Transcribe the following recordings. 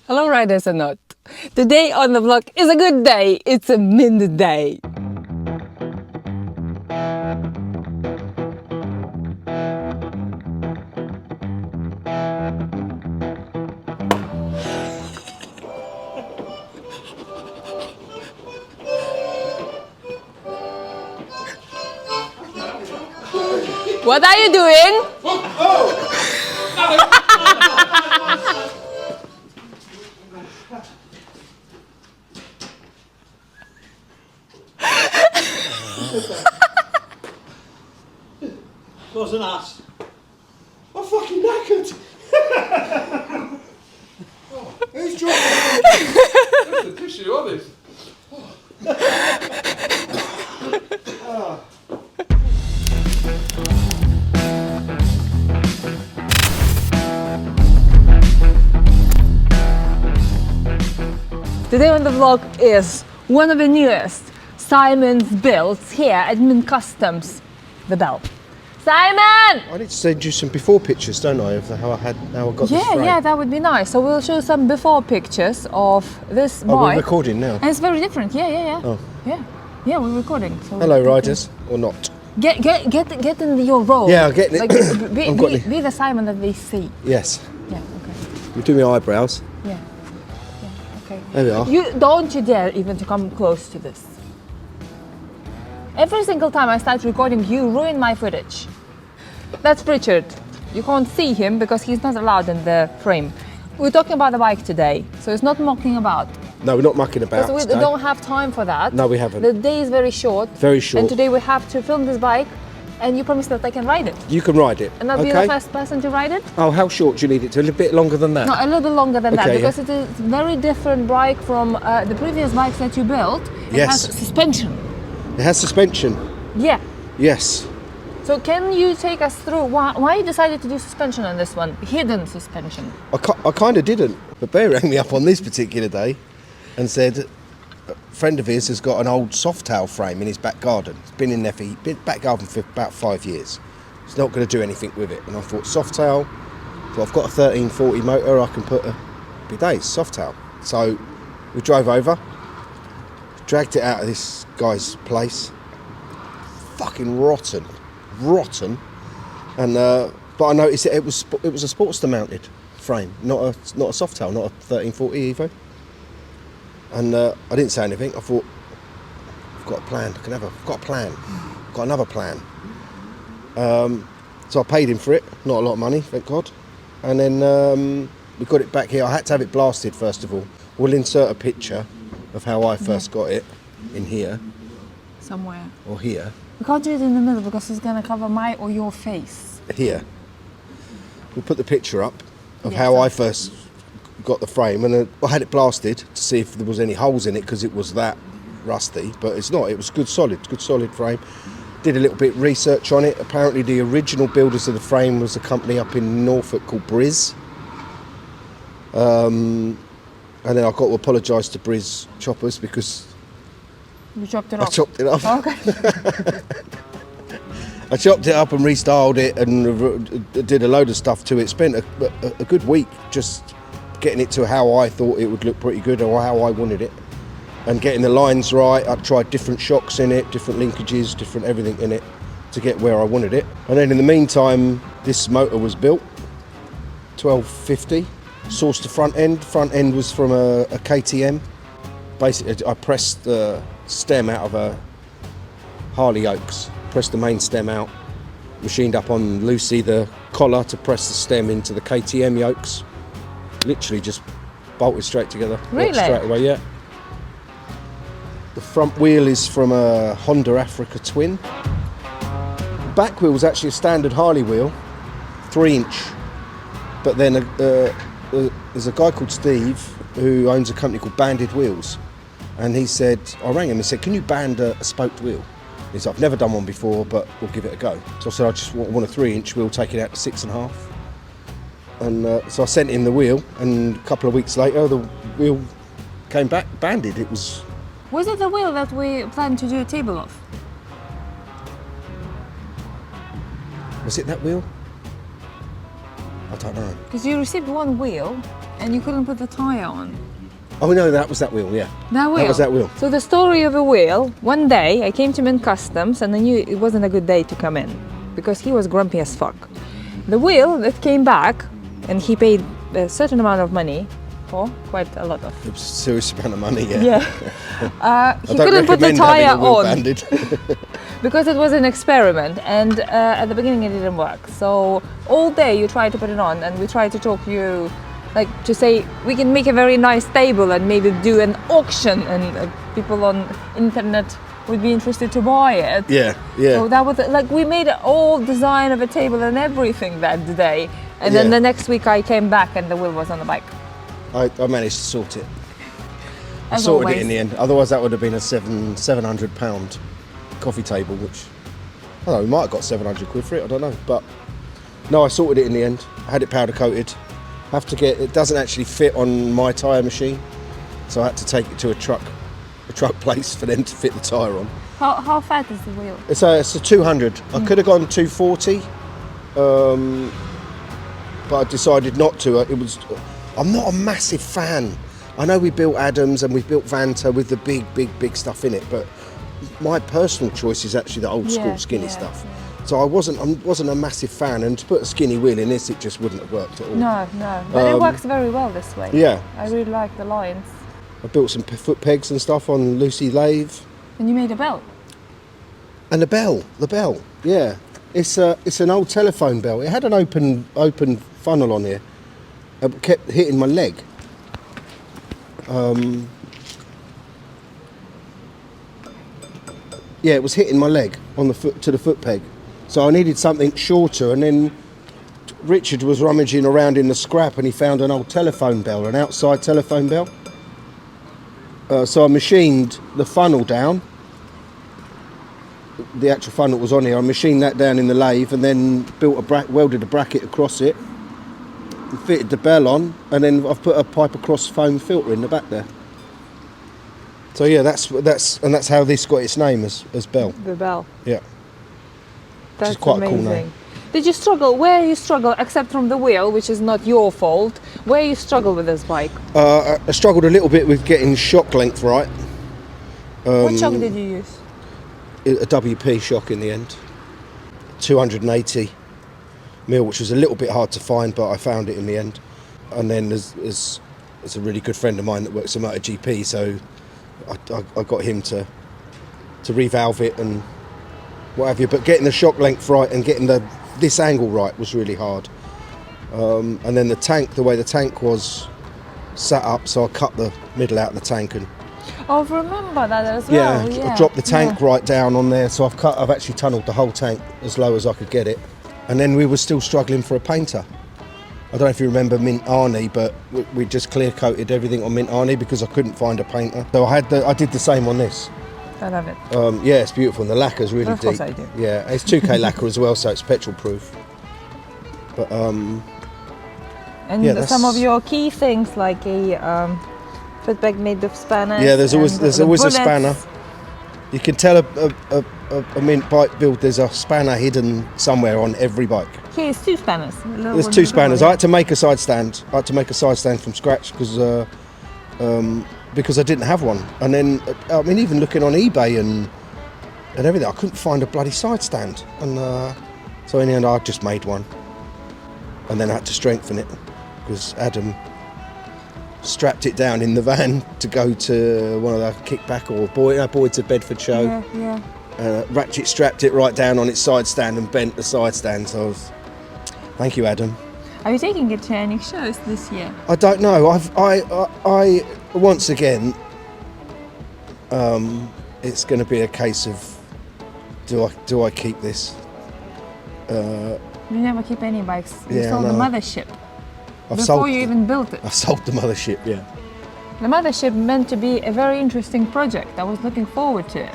Hello, riders and not. Today on the vlog is a good day. It's a mint day. What are you doing? What's an ass? I'm fucking knackered. Who's dropping? That's the tissue on it. Today on the vlog is one of the newest Simon's builds here at Mint Customs, the Bell. Simon! I need to send you some before pictures, don't I, of how I got this frame. Yeah, that would be nice. So we'll show some before pictures of this bike. Oh, we're recording now. And it's very different. Yeah. Oh. Yeah, we're recording. So Hello, riders, or not. Get in your role. Yeah, I'm getting it. Like, be the Simon that they see. Yes. Yeah, okay. You do my eyebrows. Yeah, okay. There we are. You don't dare even to come close to this. Every single time I start recording, you ruin my footage. That's Richard. You can't see him because he's not allowed in the frame. We're talking about the bike today, so it's not mucking about. No, we're not mucking about Because we today. don't have time for that. No, we haven't. The day is very short. Very short. And today we have to film this bike, and you promised that I can ride it. You can ride it. And I'll be the first person to ride it? Oh, how short do you need it to? A little bit longer than that? No, a little bit longer than that, Okay, because it is a very different bike from the previous bikes that you built. It Yes. has suspension. It has suspension. Yeah. Yes. So can you take us through why you decided to do suspension on this one? Hidden suspension. I kind of didn't, but Bear rang me up on this particular day and said a friend of his has got an old Softail frame in his back garden. It's been in there back garden for about 5 years. He's not going to do anything with it. And I thought, Softail, so I've got a 1340 motor, I can put a bidets, Softail. So we drove over, dragged it out of this guy's place. Fucking rotten, and but I noticed it was a Sportster mounted frame, not a Softail, not a 1340 Evo. And I didn't say anything. I thought, I've got a plan. I've got a plan. I've got another plan. So I paid him for it. Not a lot of money, thank God. And then we got it back here. I had to have it blasted first of all. We'll insert a picture of how I first got it in here Somewhere. or here. We can't do it in the middle because it's going to cover my or your face. Here. We'll put the picture up of how I first got the frame, and I had it blasted to see if there was any holes in it because it was that rusty, but it's not. It was good solid frame. Did a little bit of research on it. Apparently the original builders of the frame was a company up in Norfolk called Briz. And then I've got to apologise to Briz choppers because You chopped it I off? chopped it off. Okay. I chopped it up and restyled it and did a load of stuff to it. Spent a good week just getting it to how I thought it would look pretty good or how I wanted it. And getting the lines right. I tried different shocks in it, different linkages, different everything in it to get where I wanted it. And then in the meantime, this motor was built, 1250. Sourced the front end. Front end was from a KTM. Basically, I pressed the stem out of a Harley Oaks. Pressed the main stem out, machined up on Lucy the collar to press the stem into the KTM yokes. Literally just bolted straight together. Really? Straight away, yeah. The front wheel is from a Honda Africa Twin. The back wheel was actually a standard Harley wheel, 3-inch. But then there's a guy called Steve who owns a company called Banded Wheels. And he said, I rang him and said, can you band a spoked wheel? He said, I've never done one before, but we'll give it a go. So I said, I just want a 3-inch wheel, take it out to 6.5. And so I sent him the wheel, and a couple of weeks later, the wheel came back banded. It was... Was it the wheel that we planned to do a table of? Was it that wheel? I don't know. Because you received one wheel and you couldn't put the tyre on. Oh no, that was that wheel, yeah. That wheel? That was that wheel. So the story of a wheel, one day I came to him in customs and I knew it wasn't a good day to come in because he was grumpy as fuck. The wheel that came back and he paid a certain amount of money for, quite a lot of. It was a serious amount of money, yeah. Yeah. He I don't couldn't put the recommend tyre having a wheel on banded. because it was an experiment and at the beginning it didn't work. So all day you tried to put it on and we tried to talk you like to say we can make a very nice table and maybe do an auction and people on internet would be interested to buy it. Yeah, yeah. So that was like we made an old design of a table and everything that day. And then Yeah. the next week I came back and the wheel was on the bike. I managed to sort it. I As sorted always. it in the end. Otherwise, that would have been a £700 coffee table, which I don't know, we might have got 700 quid for it. I don't know, but no, I sorted it in the end. I had it powder coated. It doesn't actually fit on my tyre machine, so I had to take it to a truck place for them to fit the tyre on. How fat is the wheel? It's a 200. I could have gone 240, but I decided not to. I'm not a massive fan. I know we built Adams and we built Vanta with the big stuff in it, but my personal choice is actually the old school skinny stuff. So I wasn't a massive fan, and to put a skinny wheel in this, it just wouldn't have worked at all. No, but it works very well this way. Yeah. I really like the lines. I built some foot pegs and stuff on Lucy lathe. And you made a bell. And the bell, yeah. It's an old telephone bell. It had an open funnel on here. It kept hitting my leg. Yeah, it was hitting my leg on the foot peg. So I needed something shorter, and then Richard was rummaging around in the scrap and he found an old telephone bell, an outside telephone bell. So I machined the funnel down. The actual funnel was on here. I machined that down in the lathe and then welded a bracket across it, and fitted the bell on, and then I've put a pipe across foam filter in the back there. So yeah, that's how this got its name as Bell. The bell. Yeah. That's quite a amazing. cool name. Did you struggle? Where you struggle, except from the wheel, which is not your fault? Where you struggle with this bike? I struggled a little bit with getting shock length right. What shock did you use? A WP shock in the end. 280 mil, which was a little bit hard to find, but I found it in the end. And then there's a really good friend of mine that works at MotoGP, so I got him to revalve it and what have you. But getting the shock length right and getting this angle right was really hard. And then the way the tank was set up, so I cut the middle out of the tank and Oh, I remember that as well. I dropped the tank right down on there, so I've actually tunnelled the whole tank as low as I could get it. And then we were still struggling for a painter. I don't know if you remember Mint Arnie, but we just clear coated everything on Mint Arnie because I couldn't find a painter. So I did the same on this. I love it. Yeah, it's beautiful, and the lacquer's really Of deep. course I do. Yeah, it's 2K lacquer as well, so it's petrol proof. But And yeah, some of your key things like a foot peg made of spanners. yeah, there's always and the a bullets. spanner. You can tell a Mint bike build. There's a spanner hidden somewhere on every bike. Here's two spanners. There's two spanners. I had to make a side stand. I had to make a side stand from scratch because I didn't have one. And then, I mean, even looking on eBay and everything, I couldn't find a bloody side stand. And so in the end, I just made one. And then I had to strengthen it because Adam strapped it down in the van to go to one of the kickback or Boyd to Bedford show. Yeah. Ratchet strapped it right down on its side stand and bent the side stand. So thank you, Adam. Are you taking it to any shows this year? I don't know. I once again, it's going to be a case of do I keep this? You never keep any bikes. You Yeah, sold the no. mothership I've before sold. you even built it. I've sold the mothership. Yeah. The mothership meant to be a very interesting project. I was looking forward to it.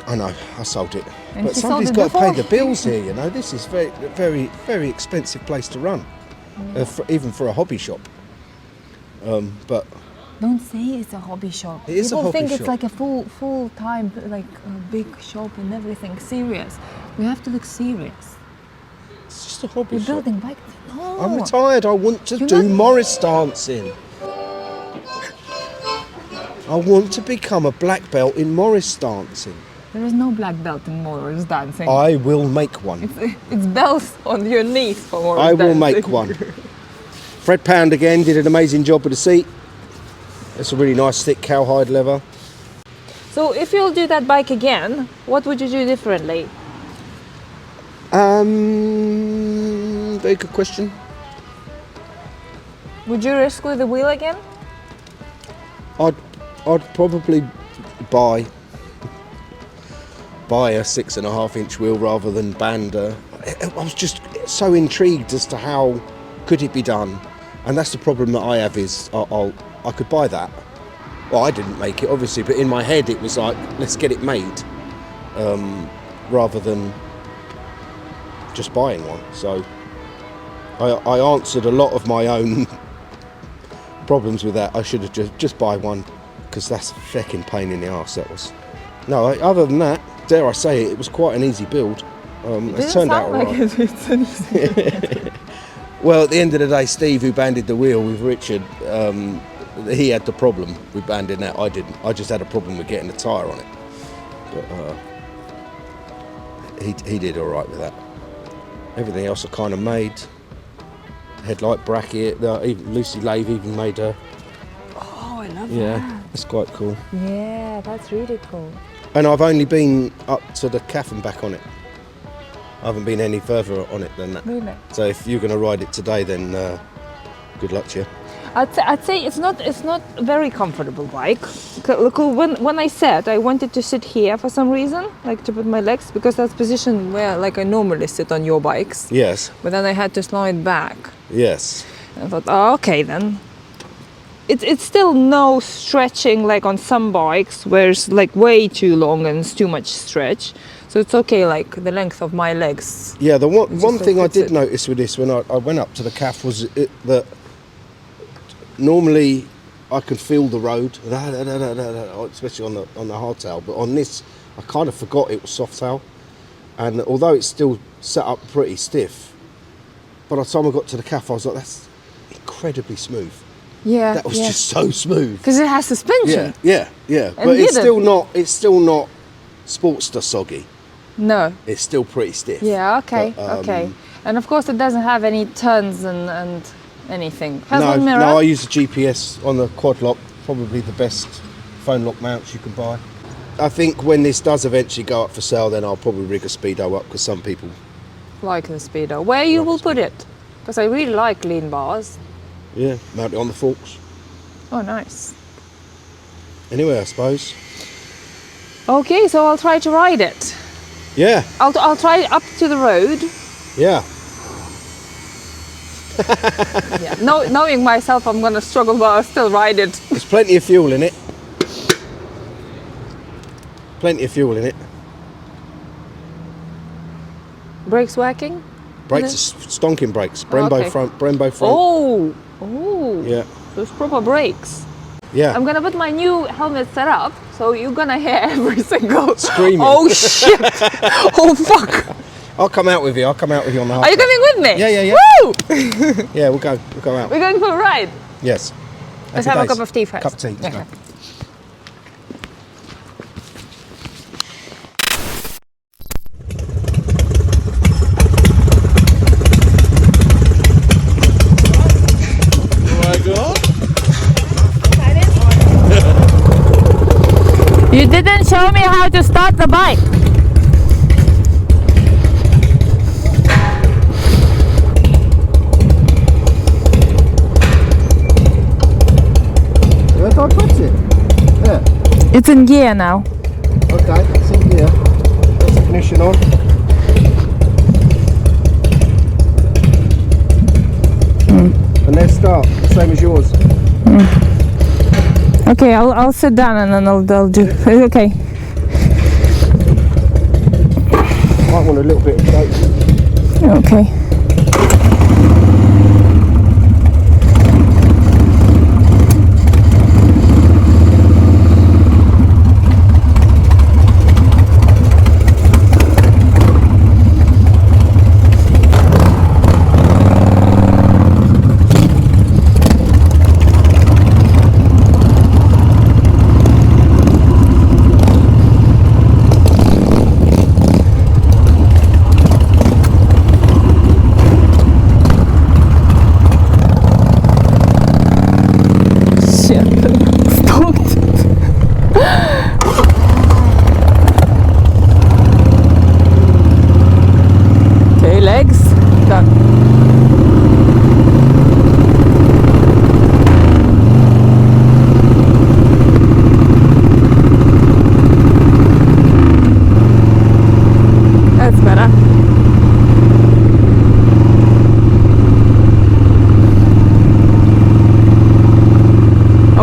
I know. I sold it. And But she sold somebody's it got to pay before. the bills here. You know, this is very expensive place to run, even for a hobby shop. But Don't say it's a hobby shop. It is a People hobby think shop. it's like a full time, like a big shop and everything serious. We have to look serious. It's just a hobby You're shop. building bike? No. I'm retired. I want to You're do not- Morris dancing. I want to become a black belt in Morris dancing. There is no black belt in Morris dancing. I will make one. It's bells on your knees for Morris I will dancing. make one. Fred Pound again did an amazing job with the seat. It's a really nice thick cowhide leather. So if you'll do that bike again, what would you do differently? Very good question. Would you risk with the wheel again? I'd probably buy a 6.5-inch wheel rather than band. I was just so intrigued as to how could it be done, and that's the problem that I have is I could buy that. Well, I didn't make it obviously, but in my head it was like, let's get it made, rather than just buying one. So I answered a lot of my own problems with that. I should have just buy one, because that's a fecking pain in the arse, that was. No, other than that, dare I say it, it was quite an easy build. It's turned out like alright. it's an easy. Well, at the end of the day, Steve, who banded the wheel with Richard, he had the problem with banding that. I didn't. I just had a problem with getting the tyre on it. But he did all right with that. Everything else I kind of made. Headlight bracket. Even Lucy Lave even made a. Oh, I love Yeah, that. it's quite cool. Yeah, that's really cool. And I've only been up to the calf and back on it. I haven't been any further on it than that. Really? So if you're going to ride it today, then good luck to you. I'd say it's not a very comfortable bike. When I sat, I wanted to sit here for some reason, like to put my legs, because that's position where like I normally sit on your bikes. Yes. But then I had to slide back. Yes. And I thought, oh, okay then. It's still no stretching like on some bikes where it's like way too long and it's too much stretch. So it's okay, like the length of my legs. Yeah, the one just thing I fits did it. notice with this when I went up to the calf was that normally I can feel the road, especially on the hardtail, but on this I kind of forgot it was soft tail, and although it's still set up pretty stiff, by the time I got to the calf I was like, that's incredibly smooth. Yeah. That was just so smooth. Because it has suspension. Yeah. And But it's hidden. still not Sportster soggy. No. It's still pretty stiff. Yeah, okay, But, okay. And of course it doesn't have any turns and anything. Has No, one mirror? no, I use the GPS on the quad lock, probably the best phone lock mounts you can buy. I think when this does eventually go up for sale, then I'll probably rig a speedo up, because some people, Like the speedo. Where you will put it? Because I really like lean bars. mount it on the forks. Oh, nice. Anyway, I suppose. Okay, so I'll try to ride it. Yeah, I'll try up to the road. yeah. Yeah. Knowing myself, I'm gonna struggle, but I'll still ride it. There's plenty of fuel in it. Plenty of fuel in it. Brakes working? Brakes are stonking brakes. Brembo okay. front, Brembo front. Oh. Yeah, Those proper brakes. yeah. I'm gonna put my new helmet set up, so you're gonna hear every single Screaming. Oh shit! Oh fuck! I'll come out with you. I'll come out with you on the hard Are you track. coming with me? Yeah. Woo! Yeah, we'll go out. We're going for a ride. Yes. Let's Happy have a days. cup of tea first. Cup of tea. Let's Okay. go. Oh my god. You didn't show me how to start the bike. Where do I put it? There. It's in gear now. Okay, it's in here. That's ignition on. And then start, the same as yours. Okay, I'll sit down and then I'll do. Okay. Might want a little bit of shake. Okay.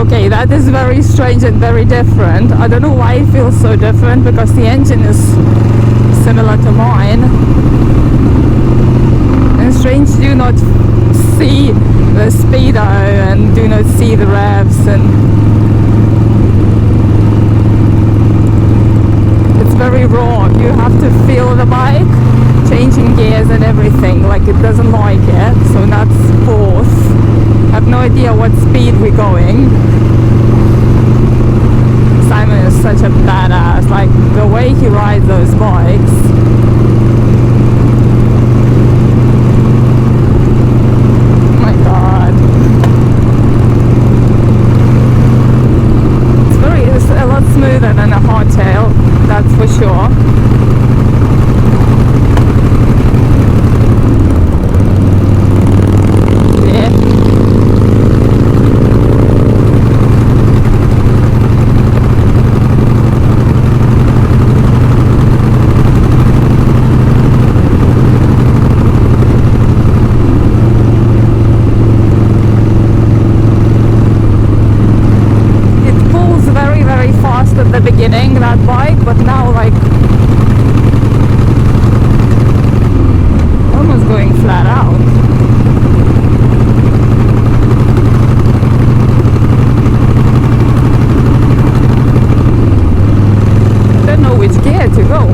Okay, that is very strange and very different. I don't know why it feels so different, because the engine is similar to mine. And strange, do not see the speedo and do not see the revs, and it's very raw. You have to feel the bike changing gears and everything, like it doesn't like it. So that's fourth. I have no idea what speed we're going. Simon is such a badass, like the way he rides those bikes. Oh my god. It's a lot smoother than a hardtail, that's for sure. At the beginning, that bike, but now like almost going flat out. I don't know which gear to go.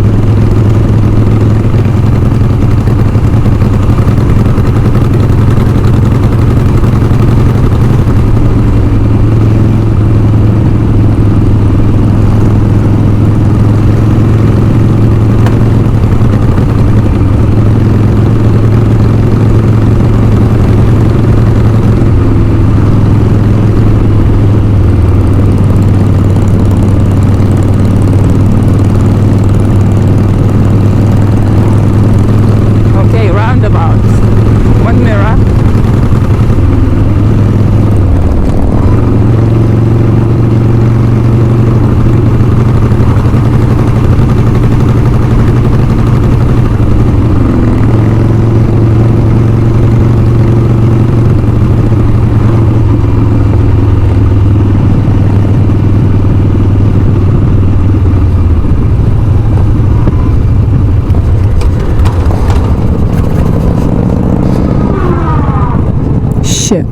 Shit.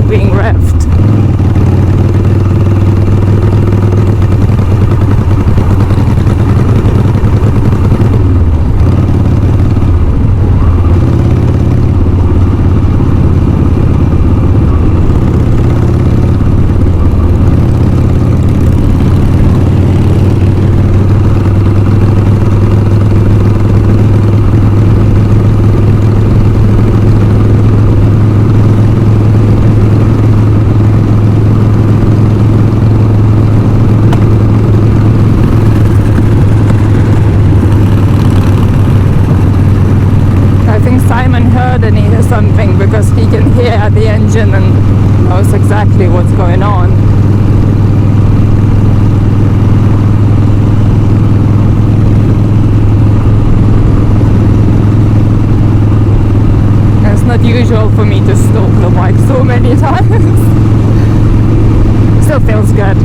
Being revved. Simon heard something, because he can hear the engine and knows exactly what's going on. And it's not usual for me to stalk the bike so many times. Still feels good.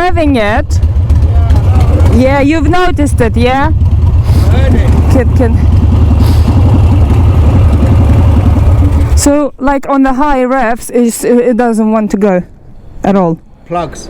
revving it? Yeah, you've noticed it, yeah? Can. So, like on the high revs, it doesn't want to go at all. Plugs.